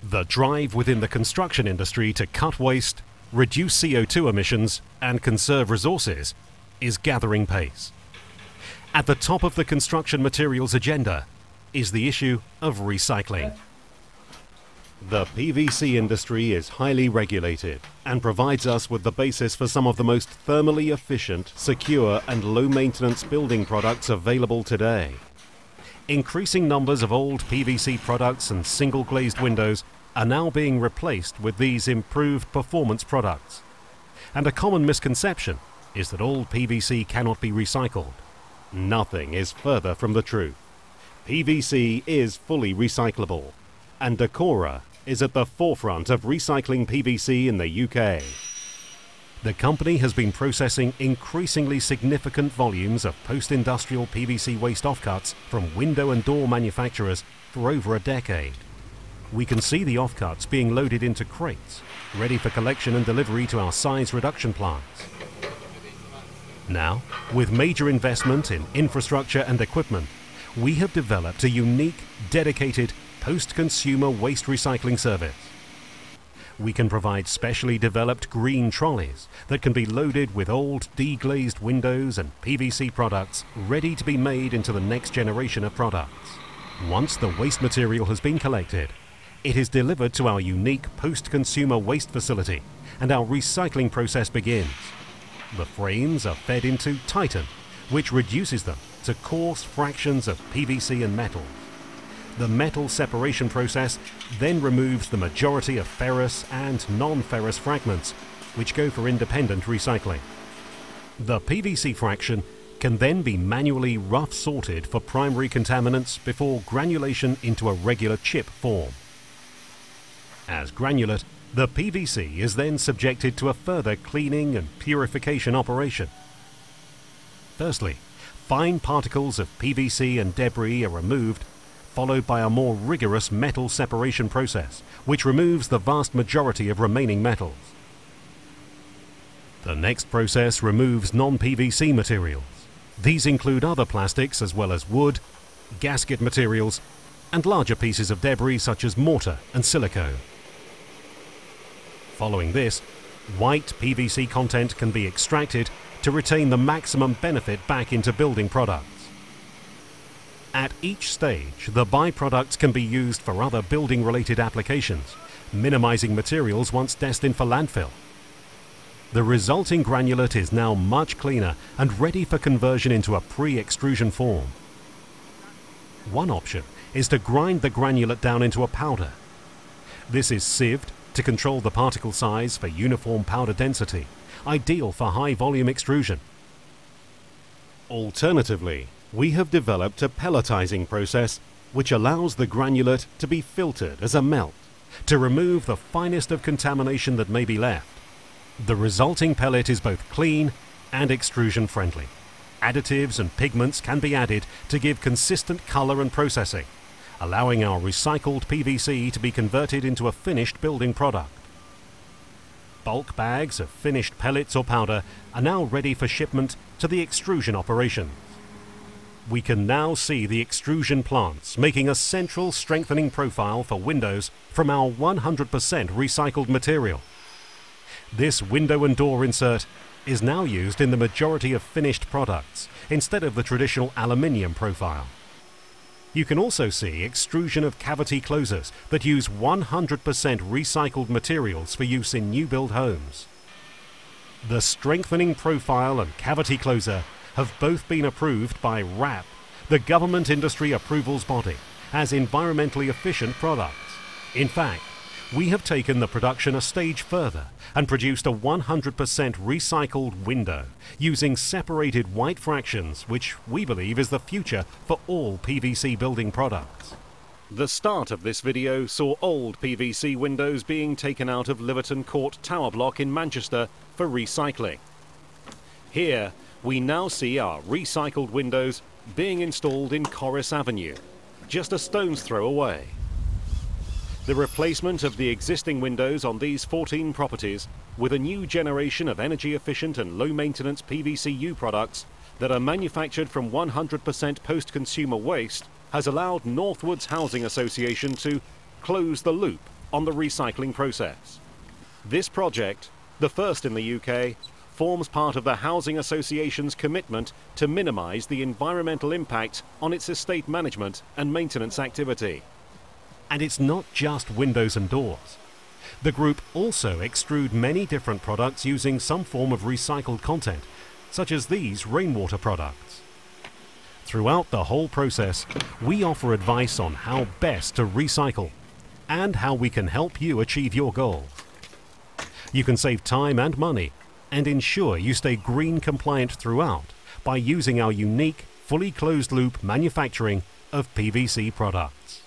The drive within the construction industry to cut waste, reduce CO2 emissions and conserve resources is gathering pace. At the top of the construction materials agenda is the issue of recycling. The PVC industry is highly regulated and provides us with the basis for some of the most thermally efficient, secure and low-maintenance building products available today. Increasing numbers of old PVC products and single-glazed windows are now being replaced with these improved performance products. And a common misconception is that old PVC cannot be recycled. Nothing is further from the truth. PVC is fully recyclable, and Decora is at the forefront of recycling PVC in the UK. The company has been processing increasingly significant volumes of post-industrial PVC waste offcuts from window and door manufacturers for over a decade. We can see the offcuts being loaded into crates, ready for collection and delivery to our size reduction plants. Now, with major investment in infrastructure and equipment, we have developed a unique, dedicated post-consumer waste recycling service. We can provide specially developed green trolleys that can be loaded with old deglazed windows and PVC products ready to be made into the next generation of products. Once the waste material has been collected, it is delivered to our unique post-consumer waste facility and our recycling process begins. The frames are fed into Titan, which reduces them to coarse fractions of PVC and metal. The metal separation process then removes the majority of ferrous and non-ferrous fragments, which go for independent recycling. The PVC fraction can then be manually rough sorted for primary contaminants before granulation into a regular chip form. As granulate, the PVC is then subjected to a further cleaning and purification operation. Firstly, fine particles of PVC and debris are removed, followed by a more rigorous metal separation process, which removes the vast majority of remaining metals. The next process removes non-PVC materials. These include other plastics as well as wood, gasket materials, and larger pieces of debris such as mortar and silicone. Following this, white PVC content can be extracted to retain the maximum benefit back into building products. At each stage, the byproducts can be used for other building-related applications, minimizing materials once destined for landfill. The resulting granulate is now much cleaner and ready for conversion into a pre-extrusion form. One option is to grind the granulate down into a powder. This is sieved to control the particle size for uniform powder density, ideal for high-volume extrusion. Alternatively, we have developed a pelletizing process which allows the granulate to be filtered as a melt to remove the finest of contamination that may be left. The resulting pellet is both clean and extrusion friendly. Additives and pigments can be added to give consistent color and processing, allowing our recycled PVC to be converted into a finished building product. Bulk bags of finished pellets or powder are now ready for shipment to the extrusion operations. We can now see the extrusion plants making a central strengthening profile for windows from our 100% recycled material. This window and door insert is now used in the majority of finished products instead of the traditional aluminium profile. You can also see extrusion of cavity closers that use 100% recycled materials for use in new build homes. The strengthening profile and cavity closer have both been approved by RAP, the government industry approvals body, as environmentally efficient products. In fact, we have taken the production a stage further and produced a 100% recycled window using separated white fractions, which we believe is the future for all PVC building products. The start of this video saw old PVC windows being taken out of Liverton Court tower block in Manchester for recycling. Here, we now see our recycled windows being installed in Corris Avenue, just a stone's throw away. The replacement of the existing windows on these 14 properties with a new generation of energy-efficient and low-maintenance PVC-U products that are manufactured from 100% post-consumer waste has allowed Northwoods Housing Association to close the loop on the recycling process. This project, the first in the UK, forms part of the Housing Association's commitment to minimise the environmental impact on its estate management and maintenance activity. And it's not just windows and doors. The group also extrude many different products using some form of recycled content, such as these rainwater products. Throughout the whole process, we offer advice on how best to recycle and how we can help you achieve your goals. You can save time and money and ensure you stay green compliant throughout by using our unique, fully closed loop manufacturing of PVC products.